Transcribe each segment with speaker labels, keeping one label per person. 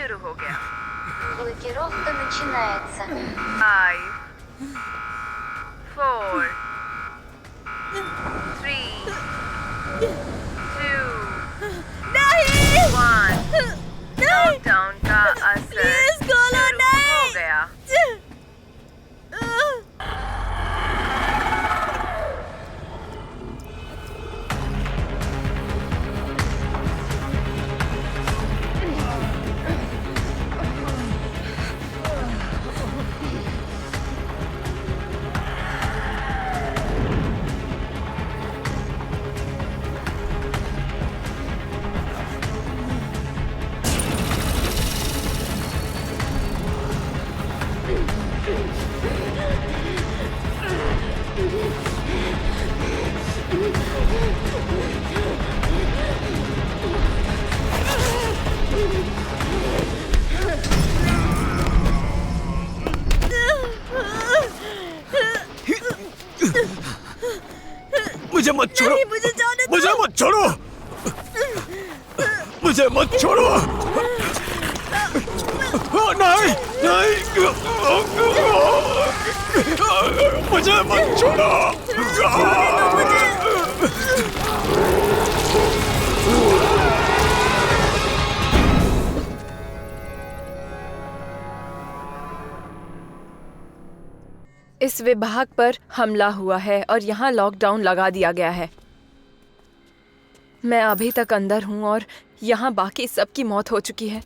Speaker 1: शुरू हो गया।
Speaker 2: Блокировка начинается.
Speaker 1: 5, 4, 3, 2,
Speaker 3: नहीं
Speaker 1: 1।
Speaker 3: नहीं
Speaker 1: लॉकडाउन का असर
Speaker 3: प्लीज खोलो
Speaker 1: शुरू हो
Speaker 3: नहीं
Speaker 1: गया।
Speaker 4: मुझे मत छोड़ो,
Speaker 3: नहीं मुझे जाने दो
Speaker 4: मुझे मत छोड़ो, मुझे मत छोड़ो। नहीं नहीं, मुझे मत छोड़ो।
Speaker 1: इस विभाग पर हमला हुआ है और यहाँ लॉकडाउन लगा दिया गया है। मैं अभी तक अंदर हूँ और यहाँ बाकी सबकी मौत हो चुकी है।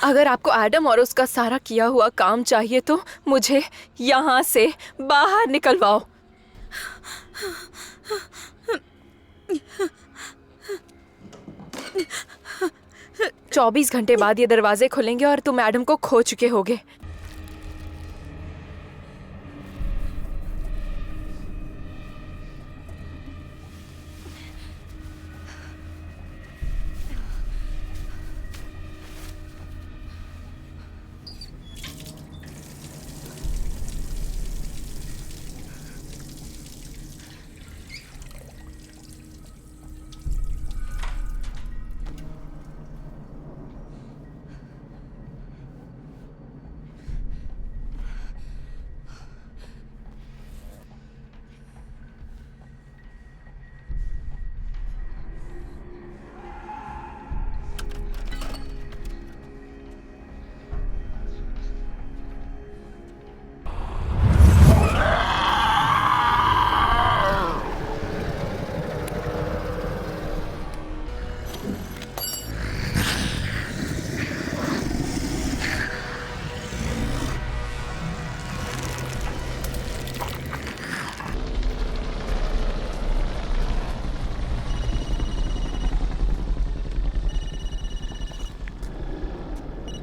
Speaker 1: अगर आपको एडम और उसका सारा किया हुआ काम चाहिए तो मुझे यहाँ से बाहर निकलवाओ। चौबीस घंटे बाद ये दरवाजे खुलेंगे और तुम एडम को खो चुके होगे।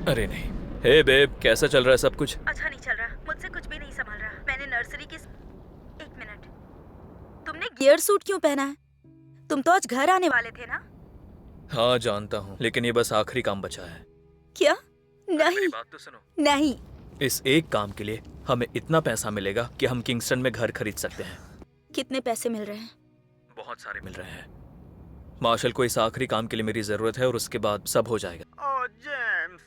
Speaker 4: अरे नहीं। हे बेब, कैसा चल रहा है सब कुछ?
Speaker 3: अच्छा नहीं चल रहा, मुझसे कुछ भी नहीं संभल रहा। मैंने नर्सरी की एक मिनट, तुमने गियर सूट क्यों पहना है? तुम तो आज घर आने वाले थे ना?
Speaker 4: हाँ जानता हूँ, लेकिन ये बस आखिरी काम बचा है।
Speaker 3: क्या? नहीं
Speaker 4: मेरी बात तो सुनो।
Speaker 3: नहीं।
Speaker 4: इस एक काम के लिए हमें इतना पैसा मिलेगा कि हम किंगस्टन में घर खरीद सकते हैं।
Speaker 3: कितने पैसे मिल रहे हैं?
Speaker 4: बहुत सारे मिल रहे हैं। मार्शल को इस आखिरी काम के लिए मेरी जरूरत है और उसके बाद सब हो जाएगा।
Speaker 5: ओह जेम्स,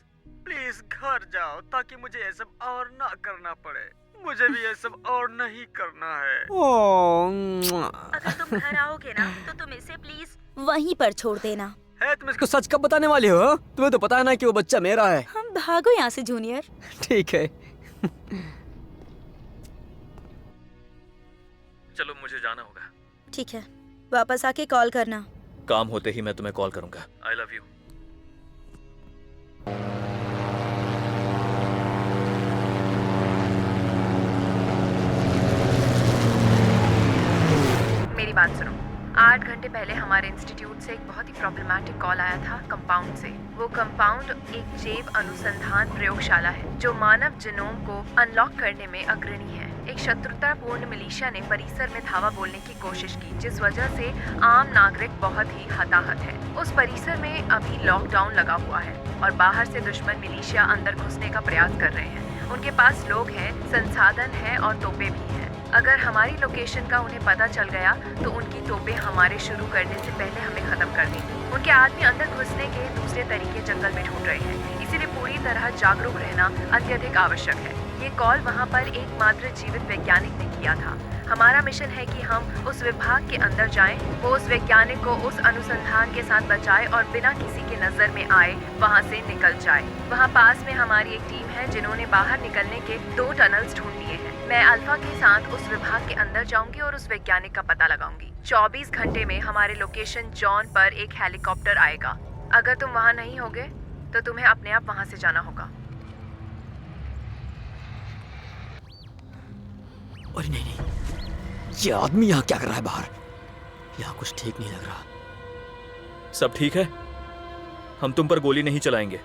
Speaker 5: प्लीज घर जाओ ताकि मुझे ये सब और ना करना पड़े। मुझे भी ये सब और नहीं करना है।
Speaker 3: अगर तुम घर आओगे ना तो तुम इसे प्लीज वहीं पर छोड़ देना।
Speaker 5: है तुम इसको
Speaker 6: इसको सच कब बताने वाले हो? तुम्हें तो पता है ना कि वो बच्चा मेरा है।
Speaker 3: हम भागो यहाँ से जूनियर।
Speaker 6: ठीक है।
Speaker 4: चलो मुझे जाना होगा।
Speaker 3: ठीक है, वापस आके कॉल करना।
Speaker 4: काम होते ही मैं तुम्हें कॉल करूंगा। I love you.
Speaker 1: मेरी बात सुनो। 8 घंटे पहले हमारे इंस्टीट्यूट से एक बहुत ही प्रॉब्लमैटिक कॉल आया था कंपाउंड से। वो कंपाउंड एक जैव अनुसंधान प्रयोगशाला है जो मानव जीनोम को अनलॉक करने में अग्रणी है। एक शत्रुतापूर्ण मिलिशिया ने परिसर में धावा बोलने की कोशिश की, जिस वजह से आम नागरिक बहुत ही हताहत है। उस परिसर में अभी लॉकडाउन लगा हुआ है और बाहर से दुश्मन मिलिशिया अंदर घुसने का प्रयास कर रहे हैं। उनके पास लोग हैं, संसाधन हैं और तोपें भी हैं। अगर हमारी लोकेशन का उन्हें पता चल गया तो उनकी तोपें हमारे शुरू करने से पहले हमें खत्म कर देंगी। उनके आदमी अंदर घुसने के दूसरे तरीके जंगल में ढूंढ रहे हैं, इसीलिए पूरी तरह जागरूक रहना अत्यधिक आवश्यक है। ये कॉल वहाँ पर एकमात्र जीवित वैज्ञानिक ने किया था। हमारा मिशन है कि हम उस विभाग के अंदर जाएं, वो उस वैज्ञानिक को उस अनुसंधान के साथ बचाए और बिना किसी के नजर में आए वहाँ से निकल जाए। वहाँ पास में हमारी एक टीम है जिन्होंने बाहर निकलने के 2 टनल्स ढूंढ लिए हैं। मैं अल्फा के साथ उस विभाग के अंदर जाऊंगी और उस वैज्ञानिक का पता लगाऊंगी। 24 घंटे में हमारे लोकेशन जॉन पर एक हेलीकॉप्टर आएगा। अगर तुम वहाँ नहीं होगे तो तुम्हें अपने आप वहाँ से जाना होगा।
Speaker 6: अरे नहीं, ये आदमी यहाँ क्या कर रहा है बाहर? यहाँ कुछ ठीक नहीं लग रहा।
Speaker 4: सब ठीक है? हम तुम पर गोली नहीं चलाएंगे,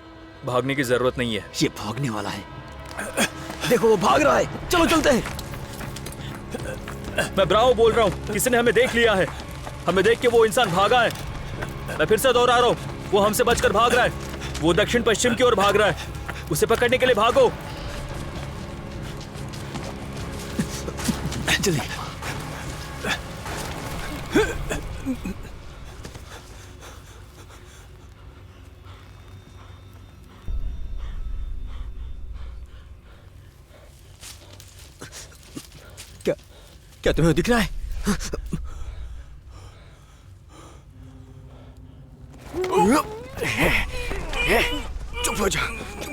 Speaker 4: भागने की जरूरत नहीं है।
Speaker 6: ये भागने वाला है, देखो वो भाग रहा है। चलो चलते हैं।
Speaker 4: मैं ब्रावो बोल रहा हूँ, किसी ने हमें देख लिया है। हमें देख के वो इंसान भागा है। मैं फिर से दोहरा रहा हूँ, वो हमसे बचकर भाग रहा है। वो दक्षिण पश्चिम की ओर भाग रहा है। उसे पकड़ने के लिए भागो।
Speaker 6: जल्दी। क्या तुम्हें दिख रहा है? चुप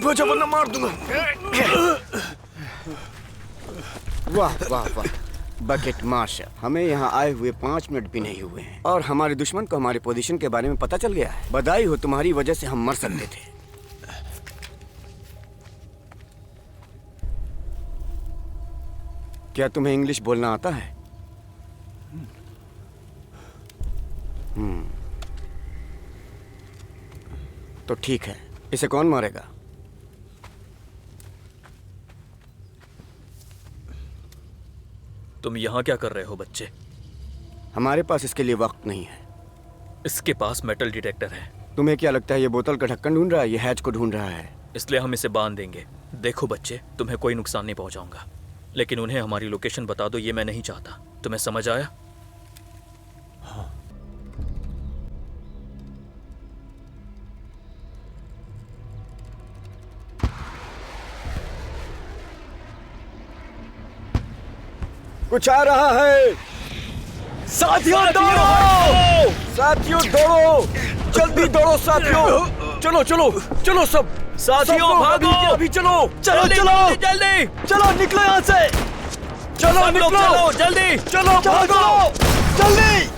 Speaker 6: हो जा वरना मार दूंगा।
Speaker 7: वाह वाह वाह, बकेट मार्शल, हमें यहाँ आए हुए 5 मिनट भी नहीं हुए हैं और हमारे दुश्मन को हमारे पोजीशन के बारे में पता चल गया है। बधाई हो, तुम्हारी वजह से हम मर सकते थे। क्या तुम्हें इंग्लिश बोलना आता है? तो ठीक है, इसे कौन मारेगा?
Speaker 4: तुम यहाँ क्या कर रहे हो बच्चे?
Speaker 7: हमारे पास इसके लिए वक्त नहीं है।
Speaker 4: इसके पास मेटल डिटेक्टर है।
Speaker 7: तुम्हें क्या लगता है ये बोतल का ढक्कन ढूंढ रहा है? ये हैच को ढूंढ रहा है।
Speaker 4: इसलिए हम इसे बांध देंगे। देखो बच्चे, तुम्हें कोई नुकसान नहीं पहुंचाऊंगा, लेकिन उन्हें हमारी लोकेशन बता दो, ये मैं नहीं चाहता। तुम्हें समझ आया?
Speaker 6: हाँ।
Speaker 7: कुछ आ रहा है।
Speaker 6: साथियों दौड़ो!
Speaker 7: साथियों दौड़ो, जल्दी दौड़ो साथियों। चलो चलो चलो सब
Speaker 4: साथियों भागो!
Speaker 7: अभी चलो
Speaker 6: चलो
Speaker 4: जल्दी,
Speaker 6: चलो
Speaker 4: जल्दी
Speaker 6: चलो, निकलो यहाँ से।
Speaker 7: चलो
Speaker 4: सब लोग
Speaker 7: निकलो,
Speaker 4: चलो जल्दी।
Speaker 7: चलो भागो
Speaker 6: जल्दी।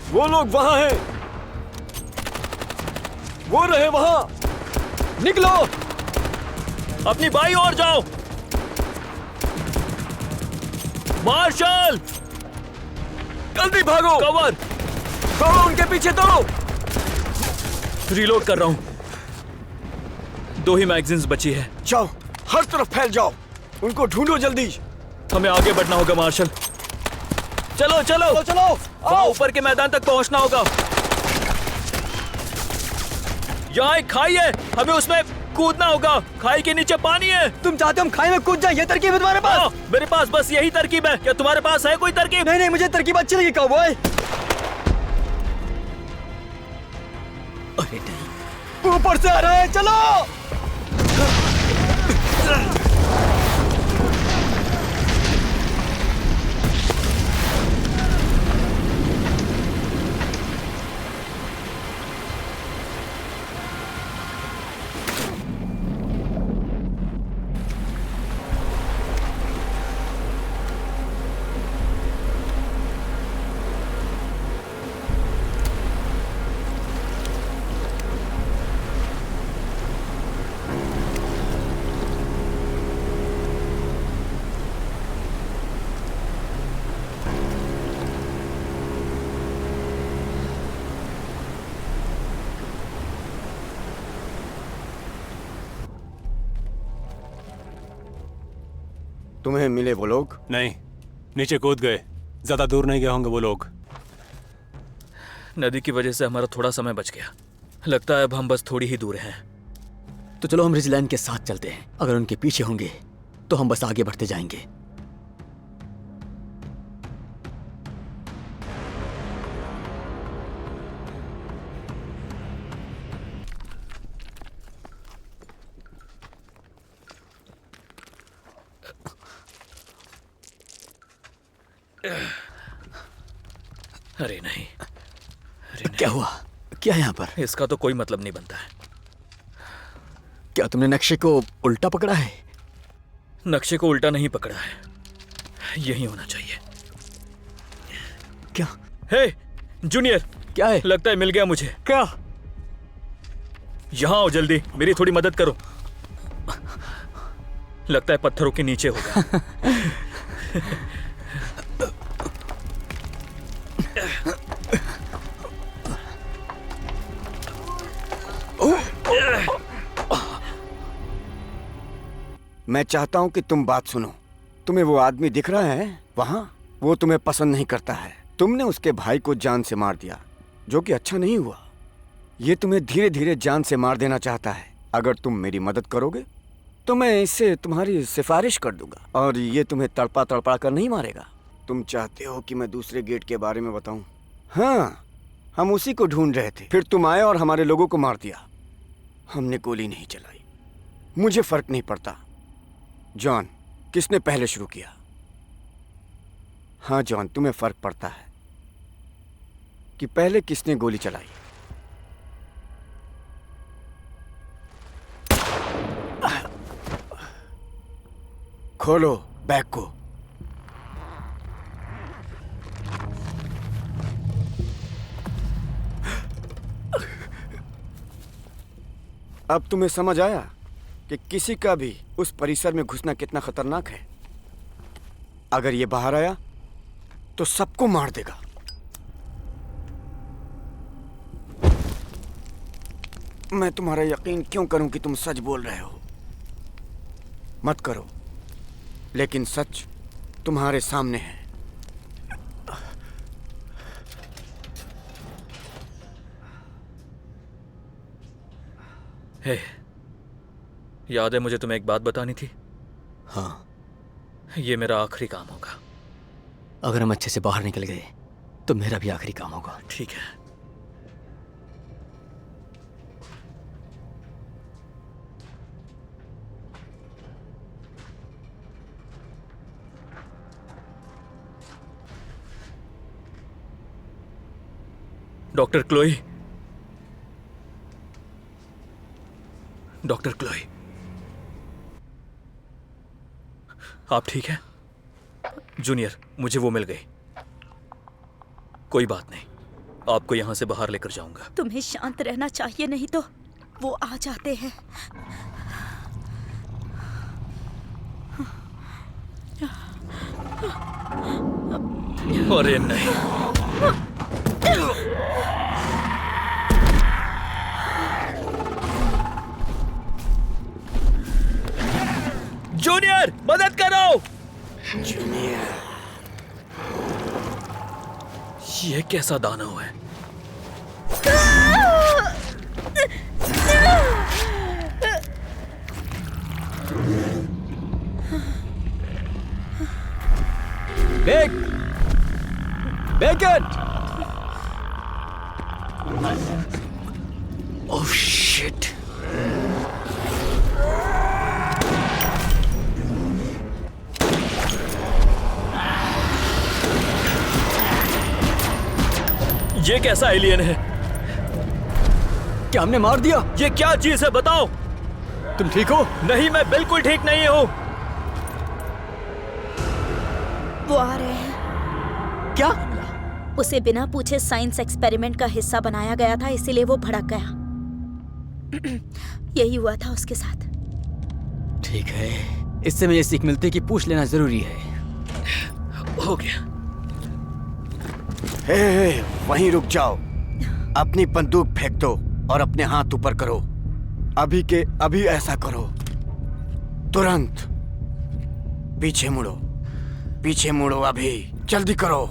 Speaker 6: वो लोग वहां हैं, वो रहे वहां। निकलो,
Speaker 4: अपनी बाई ओर जाओ। मार्शल,
Speaker 6: जल्दी भागो।
Speaker 4: कवर।
Speaker 6: दौड़ो, उनके पीछे दौड़ो।
Speaker 4: रीलोड कर रहा हूं। 2 ही मैगजीन्स बची है।
Speaker 7: जाओ, हर तरफ फैल जाओ, उनको ढूंढो जल्दी।
Speaker 4: हमें आगे बढ़ना होगा मार्शल। चलो चलो
Speaker 6: चलो चलो,
Speaker 4: वहां ऊपर के मैदान तक पहुंचना होगा। यहाँ एक खाई है, हमें उसमें कूदना होगा। खाई के नीचे पानी है।
Speaker 6: तुम चाहते हम खाई में कूद जाए? ये तरकीब है तुम्हारे पास?
Speaker 4: हाँ, मेरे पास बस यही तरकीब है। क्या तुम्हारे पास है कोई तरकीब?
Speaker 6: नहीं नहीं, मुझे तरकीब अच्छी लगी काउबॉय। अरे नहीं, ऊपर से आ रहा है, चलो।
Speaker 7: तुम्हें मिले वो लोग?
Speaker 8: नहीं, नीचे कूद गए। ज्यादा दूर नहीं गए होंगे वो लोग।
Speaker 4: नदी की वजह से हमारा थोड़ा समय बच गया। लगता है अब हम बस थोड़ी ही दूर हैं।
Speaker 6: तो चलो हम रिजलैंड के साथ चलते हैं। अगर उनके पीछे होंगे तो हम बस आगे बढ़ते जाएंगे।
Speaker 4: अरे नहीं, अरे नहीं।
Speaker 6: क्या हुआ? क्या यहाँ पर?
Speaker 4: इसका तो कोई मतलब नहीं बनता है।
Speaker 6: क्या तुमने नक्शे को उल्टा पकड़ा है?
Speaker 4: नक्शे को उल्टा नहीं पकड़ा है, यही होना चाहिए।
Speaker 6: क्या?
Speaker 4: हे जूनियर,
Speaker 6: क्या है?
Speaker 4: लगता है मिल गया मुझे।
Speaker 6: क्या?
Speaker 4: यहाँ आओ जल्दी, मेरी थोड़ी मदद करो। लगता है पत्थरों के नीचे होगा।
Speaker 7: मैं चाहता हूं कि तुम बात सुनो। तुम्हें वो आदमी दिख रहा है वहां? वो तुम्हें पसंद नहीं करता है। तुमने उसके भाई को जान से मार दिया, जो कि अच्छा नहीं हुआ। ये तुम्हें धीरे धीरे जान से मार देना चाहता है। अगर तुम मेरी मदद करोगे तो मैं इससे तुम्हारी सिफारिश कर दूंगा और ये तुम्हें तड़पा तड़पा कर नहीं मारेगा। तुम चाहते हो कि मैं दूसरे गेट के बारे में बताऊं? हाँ, हम उसी को ढूंढ रहे थे। फिर तुम आए और हमारे लोगों को मार दिया। हमने गोली नहीं चलाई। मुझे फर्क नहीं पड़ता। जॉन, किसने पहले शुरू किया? हाँ जॉन, तुम्हें फर्क पड़ता है कि पहले किसने गोली चलाई। खोलो बैग को। अब तुम्हें समझ आया कि किसी का भी उस परिसर में घुसना कितना खतरनाक है। अगर ये बाहर आया तो सबको मार देगा। मैं तुम्हारा यकीन क्यों करूं कि तुम सच बोल रहे हो? मत करो, लेकिन सच तुम्हारे सामने है।
Speaker 4: हे, याद है मुझे तुम्हें एक बात बतानी थी।
Speaker 6: हाँ।
Speaker 4: ये मेरा आखिरी काम होगा।
Speaker 6: अगर हम अच्छे से बाहर निकल गए तो मेरा भी आखिरी काम होगा।
Speaker 4: ठीक है। डॉक्टर क्लोई, डॉक्टर क्लोई, आप ठीक हैं? जूनियर, मुझे वो मिल गई। कोई बात नहीं, आपको यहां से बाहर लेकर जाऊंगा।
Speaker 3: तुम्हें शांत रहना चाहिए, नहीं तो वो आ जाते हैं।
Speaker 4: अरे नहीं, जूनियर मदद करो।
Speaker 7: जूनियर,
Speaker 4: ये कैसा दानव है?
Speaker 6: बेकट! Oh shit!
Speaker 4: ये कैसा एलियन है?
Speaker 6: क्या हमने मार दिया?
Speaker 4: ये क्या चीज है बताओ?
Speaker 6: तुम ठीक हो?
Speaker 4: नहीं, मैं बिल्कुल ठीक नहीं हूँ।
Speaker 3: वो आ रहे हैं।
Speaker 6: क्या?
Speaker 3: उसे बिना पूछे साइंस एक्सपेरिमेंट का हिस्सा बनाया गया था, इसीलिए वो भड़क गया। यही हुआ था उसके साथ।
Speaker 6: ठीक है, इससे मुझे सीख मिलती है कि पूछ लेना जरूरी है।
Speaker 4: हो गया।
Speaker 7: हे, वहीं रुक जाओ। अपनी बंदूक फेंक दो और अपने हाथ ऊपर करो। अभी के अभी ऐसा करो, तुरंत। पीछे मुड़ो, पीछे मुड़ो, अभी जल्दी करो।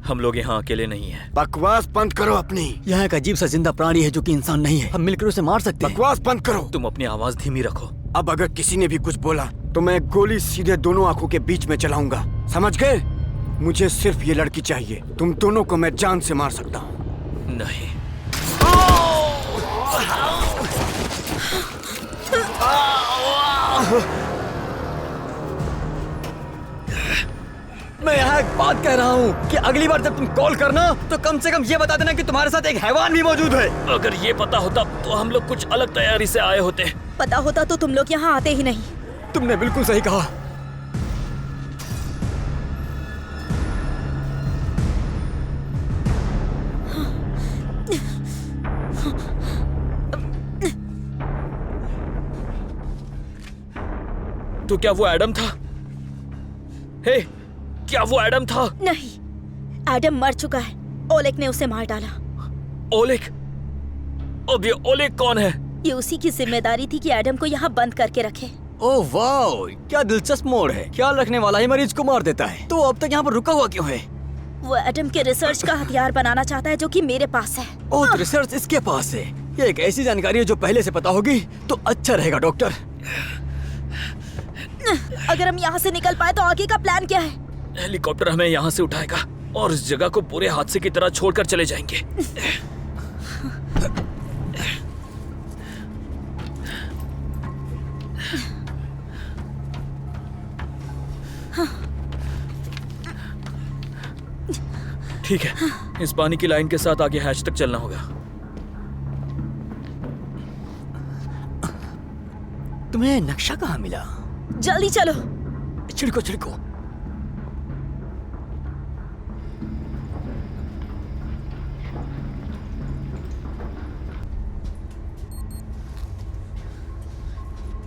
Speaker 4: हम लोग यहाँ अकेले नहीं हैं।
Speaker 7: बकवास बंद करो अपनी।
Speaker 6: यहाँ एक अजीब सा जिंदा प्राणी है जो कि इंसान नहीं है। हम मिलकर उसे मार सकते हैं।
Speaker 7: बकवास बंद करो।
Speaker 4: तुम अपनी आवाज धीमी रखो।
Speaker 7: अब अगर किसी ने भी कुछ बोला तो मैं गोली सीधे दोनों आंखों के बीच में चलाऊंगा, समझ गए? मुझे सिर्फ ये लड़की चाहिए। तुम दोनों को मैं जान से मार सकता हूँ।
Speaker 4: नहीं।
Speaker 6: मैं यहाँ एक बात कह रहा हूँ कि अगली बार जब तुम कॉल करना तो कम से कम ये बता देना कि तुम्हारे साथ एक हैवान भी मौजूद है।
Speaker 4: अगर ये पता होता तो हम लोग कुछ अलग तैयारी से आए होते।
Speaker 3: पता होता तो तुम लोग यहाँ आते ही नहीं।
Speaker 6: तुमने बिल्कुल सही कहा।
Speaker 4: तो क्या वो एडम था? हे, क्या वो एडम था?
Speaker 3: नहीं, एडम मर चुका है। ओलेग ने उसे मार डाला।
Speaker 4: ओलेग? अब ये ओलेग कौन है?
Speaker 3: ये उसी की जिम्मेदारी थी कि एडम को यहाँ बंद करके रखे।
Speaker 6: ओह वाह, क्या दिलचस्प मोड़ है। ख्याल रखने वाला ही मरीज को मार देता है। तो अब तक यहाँ पर रुका हुआ क्यों है?
Speaker 3: वो एडम के रिसर्च का हथियार बनाना चाहता है जो कि मेरे पास है।
Speaker 6: ओह, तो रिसर्च इसके पास है। ये एक ऐसी जानकारी है जो पहले से पता होगी तो अच्छा रहेगा डॉक्टर।
Speaker 3: अगर हम यहाँ से निकल पाए तो आगे का प्लान क्या है?
Speaker 4: हेलीकॉप्टर हमें यहाँ से उठाएगा और इस जगह को पूरे हादसे की तरह छोड़कर चले जाएंगे। ठीक है, इस पानी की लाइन के साथ आगे हैच तक चलना होगा।
Speaker 6: तुम्हें नक्शा कहाँ मिला?
Speaker 3: जल्दी चलो।
Speaker 6: छिड़को छिड़को।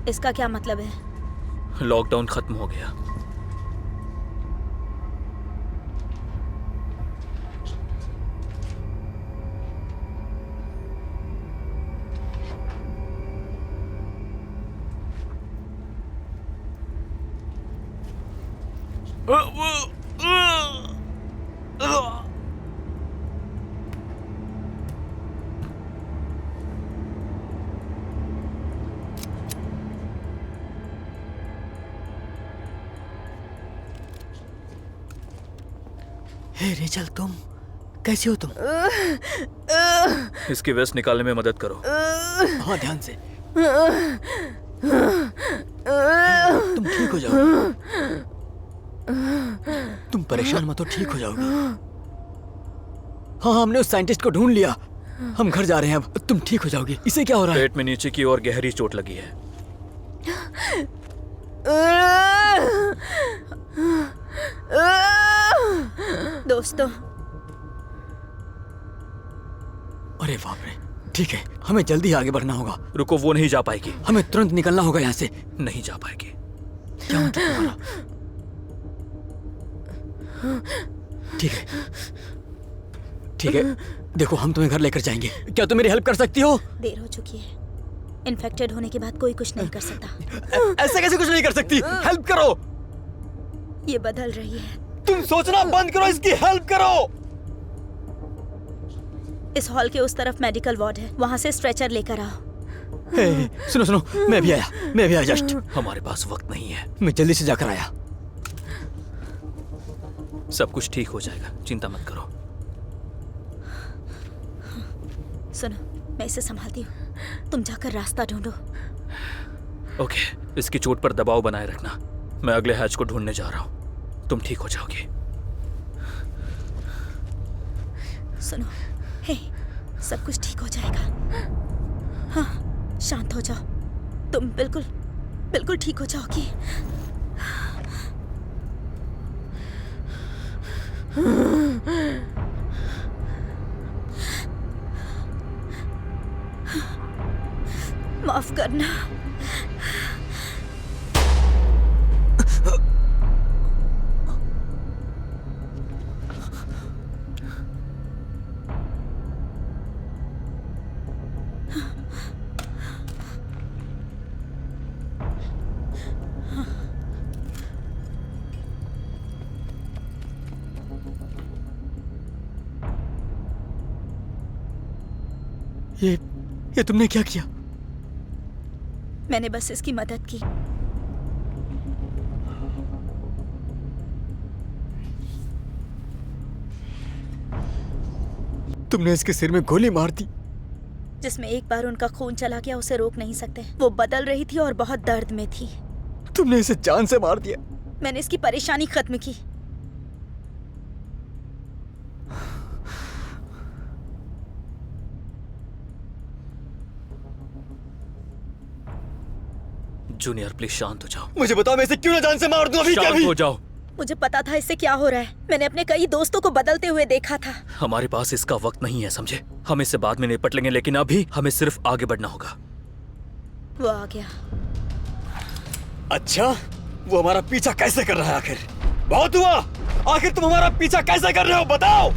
Speaker 3: इसका क्या मतलब है?
Speaker 4: लॉकडाउन खत्म हो गया।
Speaker 6: हे रेचल, तुम कैसी हो? तुम
Speaker 4: इसकी वेस्ट निकालने में मदद करो।
Speaker 6: हाँ, ध्यान से। तुम ठीक हो जाओगे। तुम परेशान मत हो, ठीक हो जाओगे। हाँ, हमने उस साइंटिस्ट को ढूंढ लिया। हम घर जा रहे हैं अब। तुम ठीक हो जाओगे। इसे क्या हो रहा है?
Speaker 4: पेट में नीचे की ओर गहरी चोट लगी है।
Speaker 3: दोस्तों,
Speaker 6: अरे बाप रे। ठीक है, हमें जल्दी आगे बढ़ना होगा।
Speaker 4: रुको, वो नहीं जा पाएगी।
Speaker 6: हमें तुरंत निकलना होगा यहाँ से।
Speaker 4: नहीं जा पाएगी।
Speaker 6: क्या मतलब तुम्हारा? ठीक है, ठीक है। देखो, हम तुम्हें घर लेकर जाएंगे। क्या तुम मेरी हेल्प कर सकती हो?
Speaker 3: देर हो चुकी है। इन्फेक्टेड होने के बाद कोई कुछ नहीं कर सकता।
Speaker 6: ऐसा कैसे कुछ नहीं कर सकती? हेल्प करो।
Speaker 3: ये बदल रही है।
Speaker 6: तुम सोचना बंद करो, इसकी हेल्प करो।
Speaker 3: इस हॉल के उस तरफ मेडिकल वार्ड है, वहाँ से स्ट्रेचर लेकर आओ।
Speaker 6: हे, सुनो सुनो, मैं भी आया जस्ट।
Speaker 4: हमारे पास वक्त नहीं है।
Speaker 6: मैं जल्दी से जाकर आया।
Speaker 4: सब कुछ ठीक हो जाएगा, चिंता मत करो।
Speaker 3: सुनो, मैं इसे संभालती हूँ। तुम जाकर रास्ता ढूंढो।
Speaker 4: ओके, इसकी चोट पर दबाव बनाए रखना। मैं अगले हैच को ढूंढने जा रहा हूँ। तुम ठीक हो जाओगे।
Speaker 3: सुनो, हे, सब कुछ ठीक हो जाएगा। हाँ, शांत हो जाओ। तुम बिल्कुल बिल्कुल ठीक हो जाओगी। माफ करना।
Speaker 6: ये तुमने क्या किया?
Speaker 3: मैंने बस इसकी मदद की।
Speaker 6: तुमने इसके सिर में गोली मार दी।
Speaker 3: जिसमें एक बार उनका खून चला गया उसे रोक नहीं सकते। वो बदल रही थी और बहुत दर्द में थी।
Speaker 6: तुमने इसे जान से मार दिया।
Speaker 3: मैंने इसकी परेशानी खत्म की।
Speaker 4: जूनियर प्लीज शांत हो जाओ।
Speaker 6: मुझे बताओ, मैं इसे क्यों ना जान से मार दूं अभी? क्या
Speaker 4: शांत हो जाओ।
Speaker 3: मुझे पता था इससे क्या हो रहा है। मैंने अपने कई दोस्तों को बदलते हुए देखा था।
Speaker 4: हमारे पास इसका वक्त नहीं है, समझे? हम इससे बाद में निपट लेंगे, लेकिन अभी हमें सिर्फ आगे बढ़ना होगा।
Speaker 3: वो आ गया।
Speaker 6: अच्छा, वो हमारा पीछा कैसे कर रहा है आखिर? बहुत हुआ। आखिर तुम हमारा पीछा कैसे कर रहे हो, बताओ।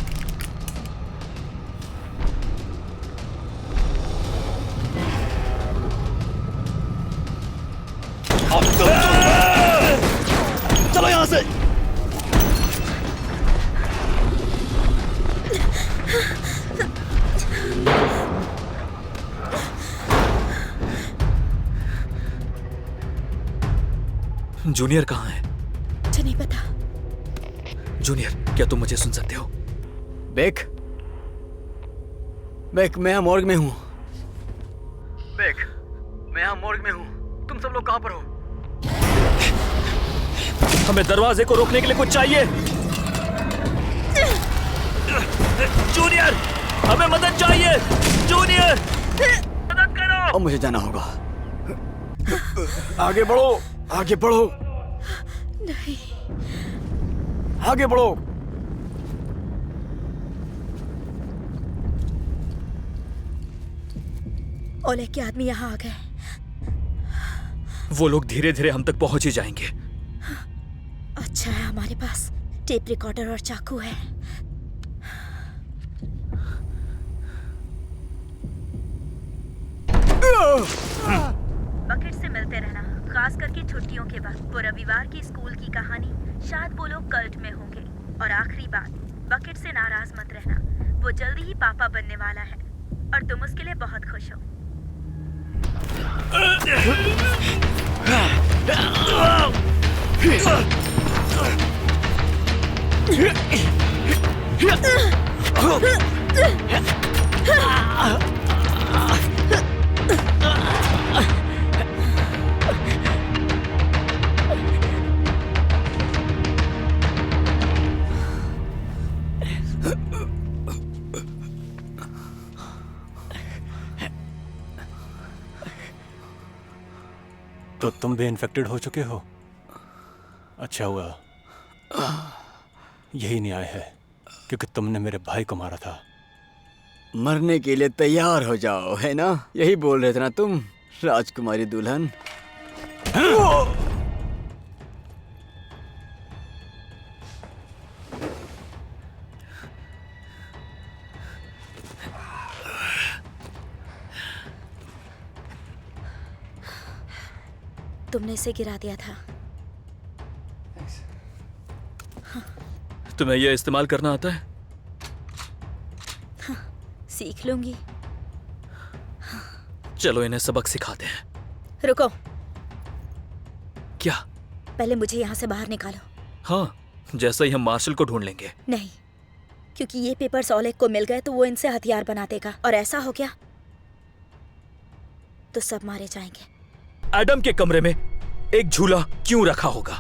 Speaker 6: अब चलो यहां से।
Speaker 4: जूनियर कहाँ है?
Speaker 3: मुझे नहीं पता।
Speaker 4: जूनियर, क्या तुम मुझे सुन सकते हो?
Speaker 6: बेक, मैं यहाँ मॉर्ग में हूँ।
Speaker 5: बेक, मैं यहाँ मॉर्ग में हूँ। तुम सब लोग कहाँ पर हो?
Speaker 4: हमें दरवाजे को रोकने के लिए कुछ चाहिए। जूनियर, हमें मदद चाहिए। जूनियर, मदद करो।
Speaker 6: अब मुझे जाना होगा।
Speaker 7: आगे बढ़ो, आगे बढ़ो,
Speaker 3: नहीं।
Speaker 7: आगे बढ़ो।
Speaker 3: ओलेग के आदमी यहाँ आ गए।
Speaker 4: वो लोग धीरे धीरे हम तक पहुंच ही जाएंगे।
Speaker 3: अच्छा है हमारे पास टेप रिकॉर्डर और चाकू है। बकेट से मिलते रहना, खास करके छुट्टियों के वक्त। वो रविवार की स्कूल की कहानी, शायद वो लोग कल्ट में होंगे। और आखिरी बात, बकेट से नाराज मत रहना। वो जल्दी ही पापा बनने वाला है और तुम उसके लिए बहुत खुश हो।
Speaker 8: तो तुम भी इन्फेक्टेड हो चुके हो? अच्छा हुआ। यही न्याय है, क्योंकि तुमने मेरे भाई को मारा था।
Speaker 6: मरने के लिए तैयार हो जाओ, है ना? यही बोल रहे थे ना तुम, राजकुमारी दुल्हन?
Speaker 3: तुमने इसे गिरा दिया था।
Speaker 4: तुम्हें यह इस्तेमाल करना आता है?
Speaker 3: सीख लूंगी।
Speaker 4: चलो इन्हें सबक सिखाते हैं।
Speaker 3: रुको,
Speaker 4: क्या?
Speaker 3: पहले मुझे यहाँ से बाहर निकालो।
Speaker 4: हाँ, जैसा ही हम मार्शल को ढूंढ लेंगे।
Speaker 3: नहीं, क्योंकि ये पेपर्स ओलेग को मिल गए तो वो इनसे हथियार बना देगा, और ऐसा हो गया तो सब मारे जाएंगे।
Speaker 4: एडम के कमरे में एक झूला क्यों रखा होगा?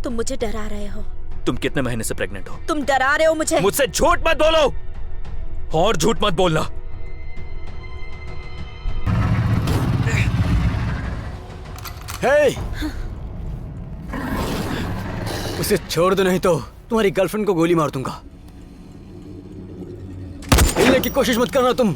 Speaker 3: तुम मुझे डरा रहे हो।
Speaker 4: तुम कितने महीने से प्रेग्नेंट हो?
Speaker 3: तुम डरा रहे हो मुझे।
Speaker 4: मुझसे झूठ मत बोलो और झूठ मत बोलना।
Speaker 6: हे! उसे छोड़ दो नहीं तो तुम्हारी गर्लफ्रेंड को गोली मार दूंगा। हिलने की कोशिश मत करना तुम।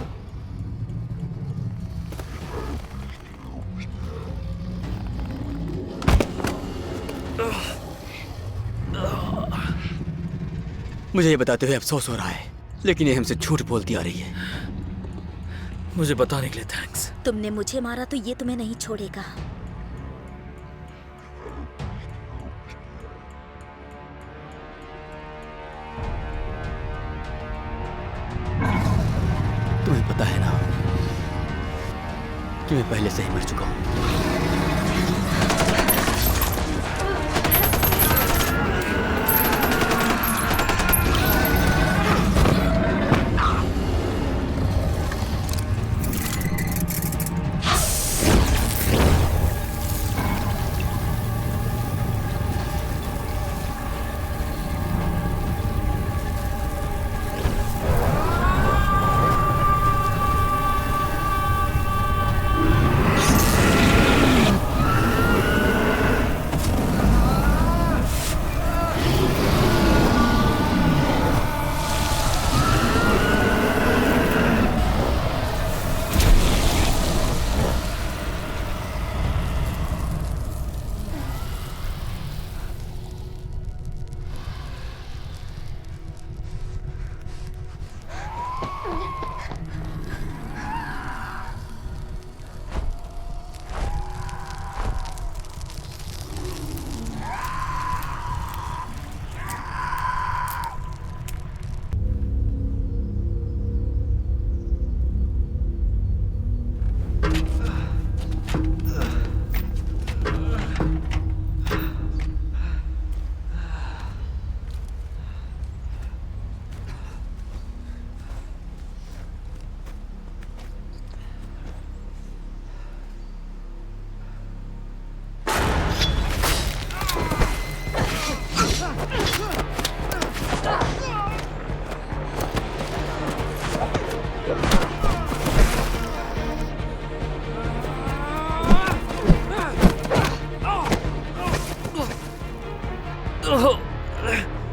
Speaker 6: मुझे ये बताते हुए अफसोस हो रहा है, लेकिन ये हमसे झूठ बोलती आ रही है।
Speaker 4: मुझे बताने के लिए थैंक्स।
Speaker 3: तुमने मुझे मारा तो ये तुम्हें नहीं छोड़ेगा।
Speaker 6: तुम्हें पता है ना कि मैं पहले से ही मर चुका हूं।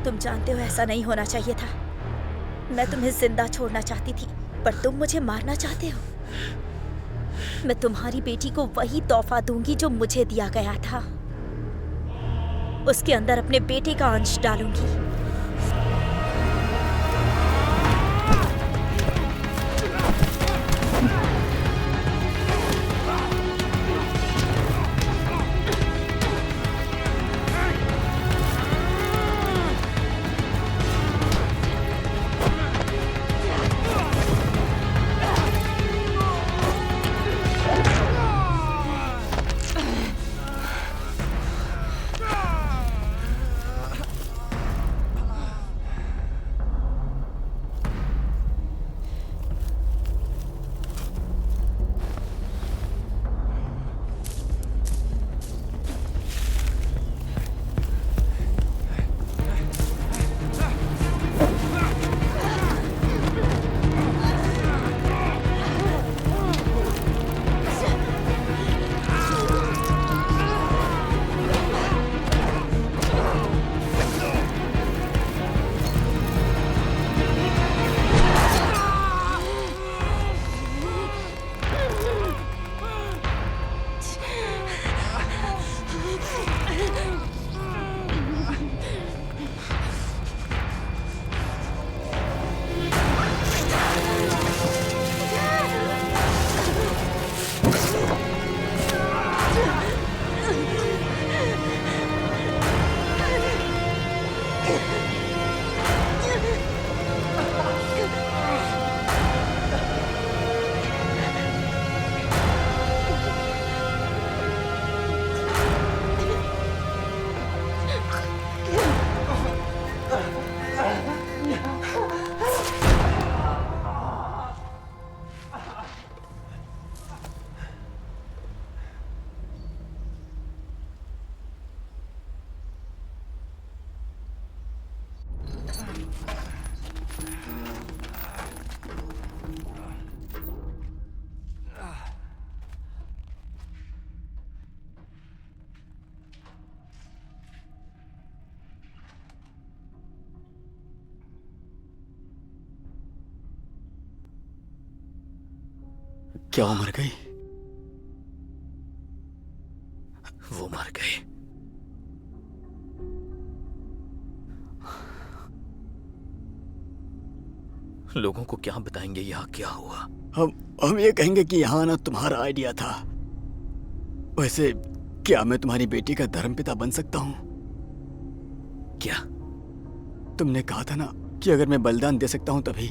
Speaker 3: तुम जानते हो ऐसा नहीं होना चाहिए था। मैं तुम्हें जिंदा छोड़ना चाहती थी, पर तुम मुझे मारना चाहते हो। मैं तुम्हारी बेटी को वही तोहफा दूंगी जो मुझे दिया गया था। उसके अंदर अपने बेटे का अंश डालूंगी।
Speaker 6: क्या वो मर गई?
Speaker 4: वो मर गई। लोगों को क्या बताएंगे यहाँ क्या हुआ?
Speaker 6: हम ये कहेंगे कि यहाँ आना तुम्हारा आइडिया था। वैसे क्या मैं तुम्हारी बेटी का धर्मपिता बन सकता हूँ?
Speaker 4: क्या?
Speaker 6: तुमने कहा था ना कि अगर मैं बलिदान दे सकता हूँ तभी।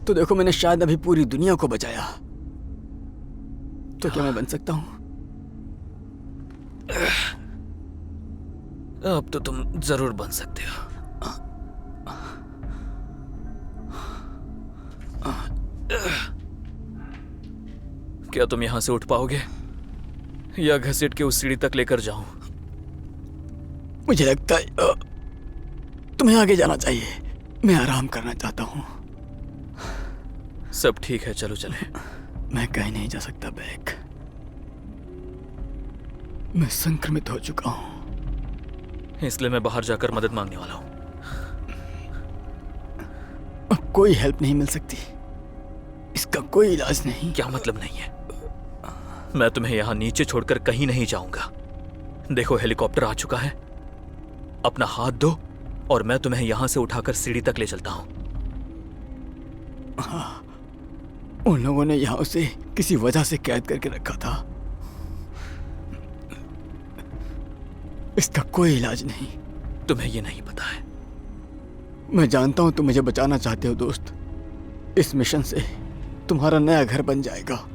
Speaker 6: तो देखो, मैंने शायद अभी पूरी दुनिया को बचाया। तो क्या मैं बन सकता हूँ?
Speaker 4: अब तो तुम जरूर बन सकते हो। क्या तुम यहां से उठ पाओगे या घसीट के उस सीढ़ी तक लेकर जाऊं?
Speaker 6: मुझे लगता है तुम्हें आगे जाना चाहिए। मैं आराम करना चाहता हूँ।
Speaker 4: सब ठीक है, चलो चले।
Speaker 6: मैं कहीं नहीं जा सकता बैक। मैं संक्रमित हो चुका हूँ।
Speaker 4: इसलिए मैं बाहर जाकर मदद मांगने वाला हूं।
Speaker 6: अब कोई हेल्प नहीं मिल सकती। इसका कोई इलाज नहीं।
Speaker 4: क्या मतलब नहीं है? मैं तुम्हें यहां नीचे छोड़कर कहीं नहीं जाऊंगा। देखो, हेलीकॉप्टर आ चुका है। अपना हाथ दो और मैं तुम्हें यहां से उठाकर सीढ़ी तक ले चलता हूं।
Speaker 6: हाँ, उन लोगों ने यहाँ उसे किसी वजह से कैद करके रखा था। इसका कोई इलाज नहीं।
Speaker 4: तुम्हें ये नहीं पता है?
Speaker 6: मैं जानता हूं तुम मुझे बचाना चाहते हो दोस्त। इस मिशन से तुम्हारा नया घर बन जाएगा।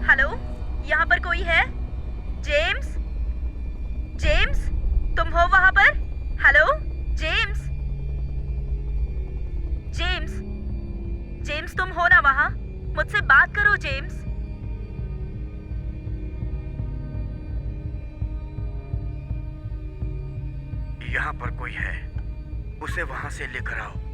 Speaker 3: हेलो, यहाँ पर कोई है? जेम्स? जेम्स, तुम हो वहाँ पर? Hello, James? जेम्स? जेम्स, तुम हो ना वहाँ? मुझसे बात करो जेम्स।
Speaker 7: यहाँ पर कोई है, उसे वहां से लेकर आओ।